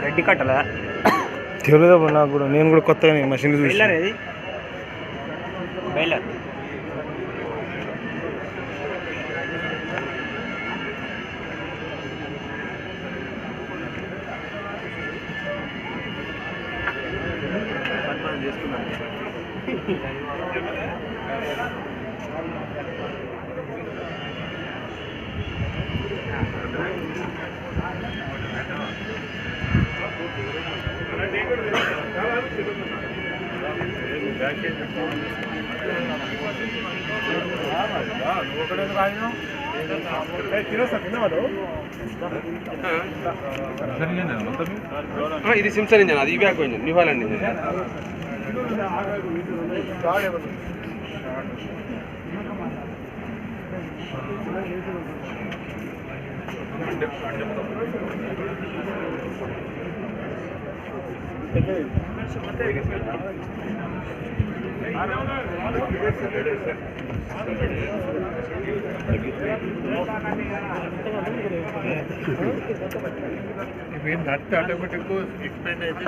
గడ్డి కట్టలా తెలియదు నాకు కూడా. నేను కూడా కొత్తగా మషిన్ చూసి బయలర్ ఇది సిమ్సన్ ఇంజన్, అది back engine, New Holland engine. Nut automatic expand అయితే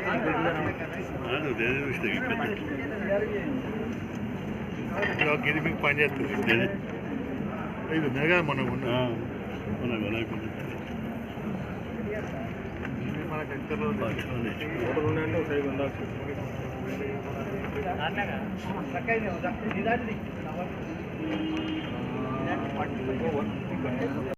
ఇది మీకు పని చేస్తుంది. ఇది ఉన్నాగా మనం మన కట్టలో ఉండాల్సి